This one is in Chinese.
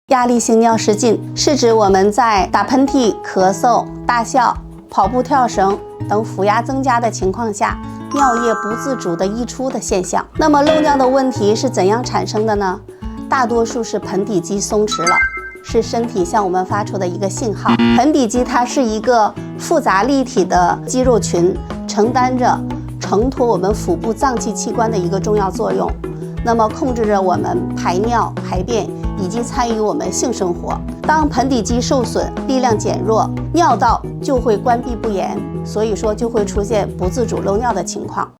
压力性尿失禁是指我们在打喷嚏、咳嗽、大笑、跑步、跳绳等腹压增加的情况下，尿液不自主的溢出的现象。那么漏尿的问题是怎样产生的呢？大多数是盆底肌松弛了，是身体向我们发出的一个信号。盆底肌它是一个复杂立体的肌肉群，承担着承托我们腹部脏器器官的一个重要作用。那么控制着我们排尿、排便以及参与我们性生活。当盆底肌受损、力量减弱，尿道就会关闭不严，所以说就会出现不自主漏尿的情况。